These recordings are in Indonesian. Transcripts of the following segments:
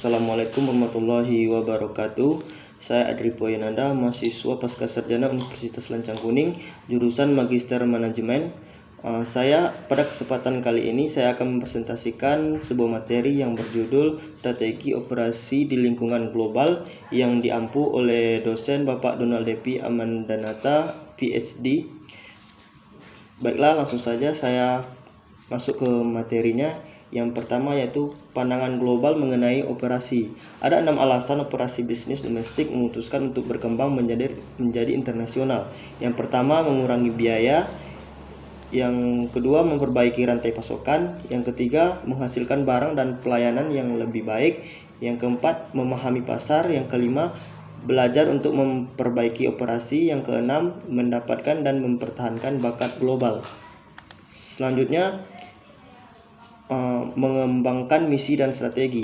Assalamualaikum warahmatullahi wabarakatuh. Saya Adri Poyananda, mahasiswa Pasca Sarjana Universitas Lancang Kuning, jurusan Magister Manajemen. Pada kesempatan kali ini saya akan mempresentasikan sebuah materi yang berjudul Strategi Operasi di Lingkungan Global yang diampu oleh dosen Bapak Donald Depi Amandanata, PhD. Baiklah, langsung saja saya masuk ke materinya. Yang pertama yaitu pandangan global mengenai operasi. Ada 6 alasan operasi bisnis domestik memutuskan untuk berkembang menjadi internasional. Yang pertama, mengurangi biaya. Yang kedua, memperbaiki rantai pasokan. Yang ketiga, menghasilkan barang dan pelayanan yang lebih baik. Yang keempat, memahami pasar. Yang kelima, belajar untuk memperbaiki operasi. Yang keenam, mendapatkan dan mempertahankan bakat global. Selanjutnya, mengembangkan misi dan strategi.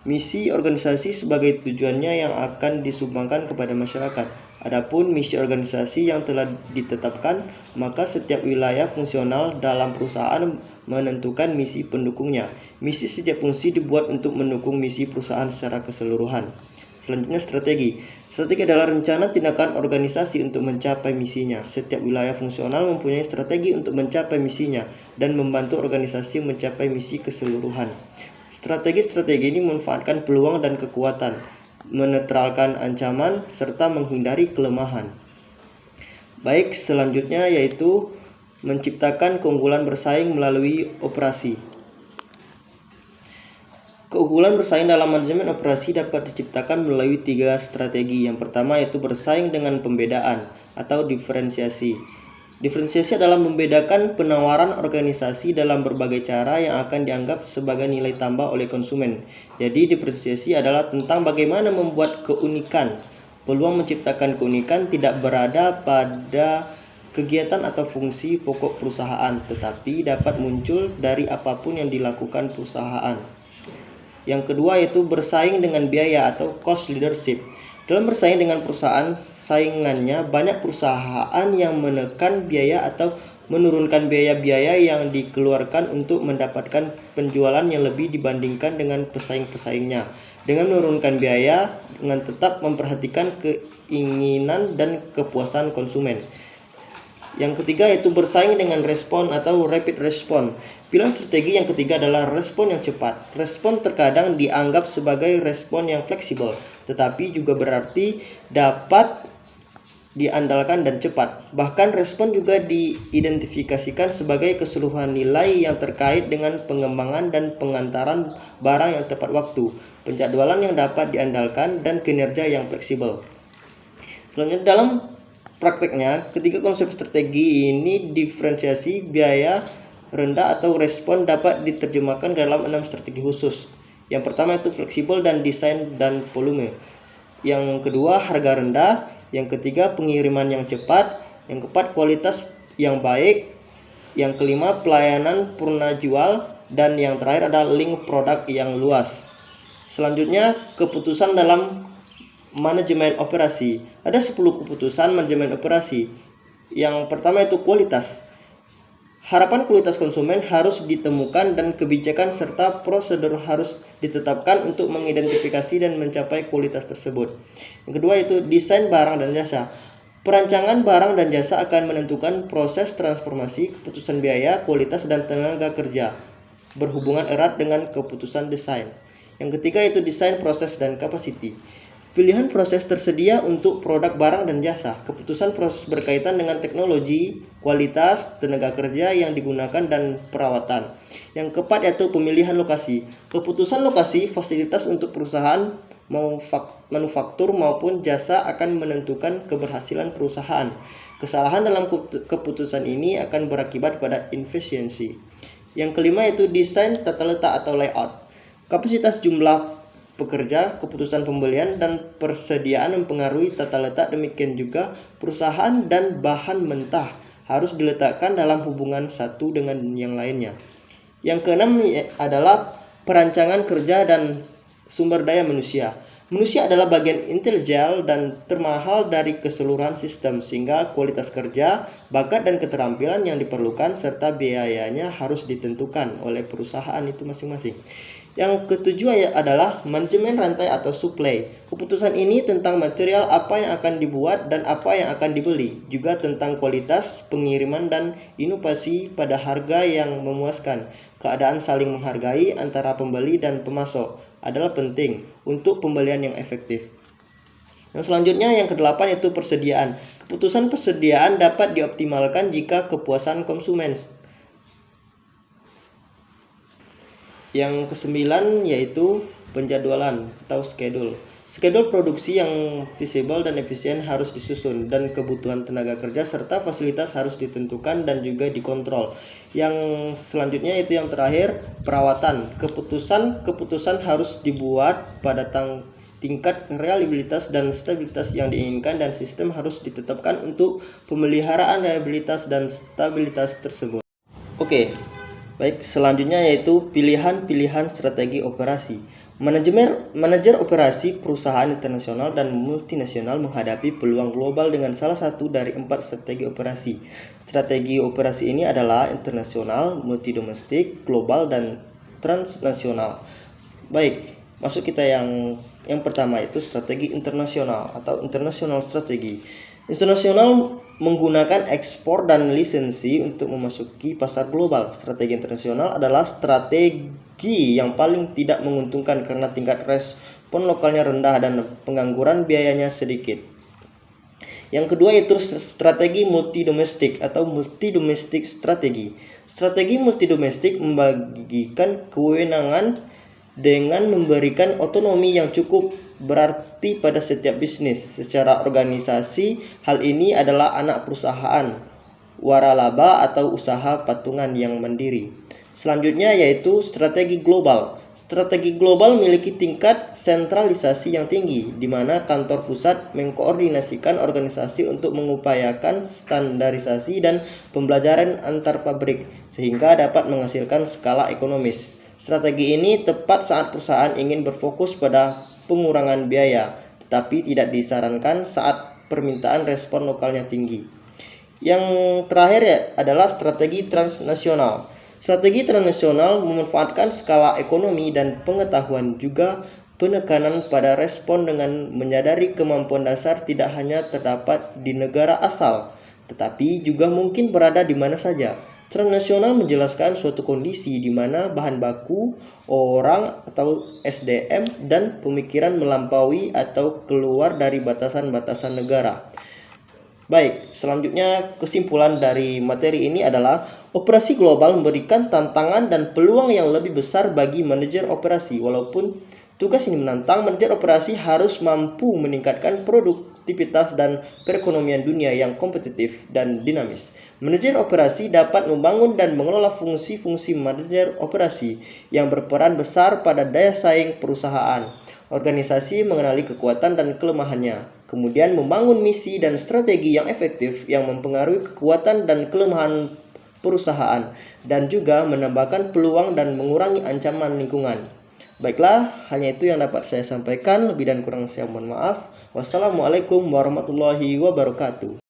Misi organisasi sebagai tujuannya yang akan disumbangkan kepada masyarakat. Adapun misi organisasi yang telah ditetapkan, maka setiap wilayah fungsional dalam perusahaan menentukan misi pendukungnya. Misi setiap fungsi dibuat untuk mendukung misi perusahaan secara keseluruhan. Selanjutnya, strategi. Strategi adalah rencana tindakan organisasi untuk mencapai misinya. Setiap wilayah fungsional mempunyai strategi untuk mencapai misinya dan membantu organisasi mencapai misi keseluruhan. Strategi-strategi ini memanfaatkan peluang dan kekuatan, menetralkan ancaman, serta menghindari kelemahan. Baik, selanjutnya yaitu menciptakan keunggulan bersaing melalui operasi. Keunggulan bersaing dalam manajemen operasi dapat diciptakan melalui 3 strategi. Yang pertama yaitu bersaing dengan pembedaan atau diferensiasi. Diferensiasi adalah membedakan penawaran organisasi dalam berbagai cara yang akan dianggap sebagai nilai tambah oleh konsumen. Jadi diferensiasi adalah tentang bagaimana membuat keunikan. Peluang menciptakan keunikan tidak berada pada kegiatan atau fungsi pokok perusahaan, tetapi dapat muncul dari apapun yang dilakukan perusahaan. Yang kedua yaitu bersaing dengan biaya atau cost leadership. Dalam bersaing dengan perusahaan saingannya, banyak perusahaan yang menekan biaya atau menurunkan biaya-biaya yang dikeluarkan untuk mendapatkan penjualan yang lebih dibandingkan dengan pesaing-pesaingnya. Dengan menurunkan biaya, dengan tetap memperhatikan keinginan dan kepuasan konsumen. Yang ketiga yaitu bersaing dengan respon atau rapid response. Pilihan strategi yang ketiga adalah respon yang cepat. Respon terkadang dianggap sebagai respon yang fleksibel, tetapi juga berarti dapat diandalkan dan cepat. Bahkan respon juga diidentifikasikan sebagai keseluruhan nilai yang terkait dengan pengembangan dan pengantaran barang yang tepat waktu, penjadwalan yang dapat diandalkan, dan kinerja yang fleksibel. Selanjutnya, dalam prakteknya, ketiga konsep strategi ini diferensiasi, biaya rendah atau respon dapat diterjemahkan dalam 6 strategi khusus. Yang pertama itu fleksibel dan desain dan volume. Yang kedua harga rendah. Yang ketiga pengiriman yang cepat. Yang keempat kualitas yang baik. Yang kelima pelayanan purna jual. Dan yang terakhir adalah link produk yang luas. Selanjutnya keputusan dalam manajemen operasi. Ada 10 keputusan manajemen operasi. Yang pertama itu kualitas. Harapan kualitas konsumen harus ditemukan dan kebijakan serta prosedur harus ditetapkan untuk mengidentifikasi dan mencapai kualitas tersebut. Yang kedua itu desain barang dan jasa. Perancangan barang dan jasa akan menentukan proses transformasi, keputusan biaya, kualitas, dan tenaga kerja. Berhubungan erat dengan keputusan desain. Yang ketiga itu desain proses dan capacity. Pilihan proses tersedia untuk produk barang dan jasa. Keputusan proses berkaitan dengan teknologi, kualitas, tenaga kerja yang digunakan, dan perawatan. Yang keempat yaitu pemilihan lokasi. Keputusan lokasi, fasilitas untuk perusahaan, manufaktur maupun jasa akan menentukan keberhasilan perusahaan. Kesalahan dalam keputusan ini akan berakibat pada inefisiensi. Yang kelima yaitu desain tata letak atau layout. Kapasitas jumlah pekerja, keputusan pembelian, dan persediaan mempengaruhi tata letak. Demikian juga perusahaan dan bahan mentah harus diletakkan dalam hubungan satu dengan yang lainnya. Yang keenam adalah perancangan kerja dan sumber daya manusia. Manusia adalah bagian integral dan termahal dari keseluruhan sistem, sehingga kualitas kerja, bakat, dan keterampilan yang diperlukan serta biayanya harus ditentukan oleh perusahaan itu masing-masing. Yang ketujuh adalah manajemen rantai atau supply. Keputusan ini tentang material apa yang akan dibuat dan apa yang akan dibeli, juga tentang kualitas, pengiriman, dan inovasi pada harga yang memuaskan. Keadaan saling menghargai antara pembeli dan pemasok adalah penting untuk pembelian yang efektif. Yang selanjutnya yang kedelapan yaitu persediaan. Keputusan persediaan dapat dioptimalkan jika kepuasan konsumen. Yang kesembilan yaitu penjadwalan atau schedule. Schedule produksi yang visible dan efisien harus disusun, dan kebutuhan tenaga kerja serta fasilitas harus ditentukan dan juga dikontrol. Yang selanjutnya itu yang terakhir, perawatan. Keputusan harus dibuat pada tingkat reliabilitas dan stabilitas yang diinginkan, dan sistem harus ditetapkan untuk pemeliharaan reliabilitas dan stabilitas tersebut. Oke. Baik, selanjutnya yaitu pilihan-pilihan strategi operasi. Manajer operasi perusahaan internasional dan multinasional menghadapi peluang global dengan salah satu dari 4 strategi operasi. Strategi operasi ini adalah internasional, multidomestik, global, dan transnasional. Baik, masuk kita yang pertama itu strategi internasional atau international strategi. Internasional menggunakan ekspor dan lisensi untuk memasuki pasar global. Strategi internasional adalah strategi yang paling tidak menguntungkan karena tingkat respon lokalnya rendah dan pengangguran biayanya sedikit. Yang kedua yaitu strategi multidomestik atau multidomestik strategi. Strategi multidomestik membagikan kewenangan dengan memberikan otonomi yang cukup berarti pada setiap bisnis secara organisasi. Hal ini adalah anak perusahaan waralaba atau usaha patungan yang mandiri. Selanjutnya yaitu strategi global. Strategi global memiliki tingkat sentralisasi yang tinggi, di mana kantor pusat mengkoordinasikan organisasi untuk mengupayakan standarisasi dan pembelajaran antar pabrik, sehingga dapat menghasilkan skala ekonomis. Strategi ini tepat saat perusahaan ingin berfokus pada pengurangan biaya, tetapi tidak disarankan saat permintaan respon lokalnya tinggi. Yang terakhir adalah strategi transnasional. Strategi transnasional memanfaatkan skala ekonomi dan pengetahuan, juga penekanan pada respon dengan menyadari kemampuan dasar tidak hanya terdapat di negara asal, tetapi juga mungkin berada di mana saja. Transnasional menjelaskan suatu kondisi di mana bahan baku, orang atau SDM, dan pemikiran melampaui atau keluar dari batasan-batasan negara. Baik, selanjutnya kesimpulan dari materi ini adalah operasi global memberikan tantangan dan peluang yang lebih besar bagi manajer operasi. Walaupun tugas ini menantang, manajer operasi harus mampu meningkatkan produktivitas dan perekonomian dunia yang kompetitif dan dinamis. Manajer operasi dapat membangun dan mengelola fungsi-fungsi manajer operasi yang berperan besar pada daya saing perusahaan. Organisasi mengenali kekuatan dan kelemahannya, kemudian membangun misi dan strategi yang efektif yang mempengaruhi kekuatan dan kelemahan perusahaan, dan juga menambahkan peluang dan mengurangi ancaman lingkungan. Baiklah, hanya itu yang dapat saya sampaikan. Lebih dan kurang saya mohon maaf. Wassalamualaikum warahmatullahi wabarakatuh.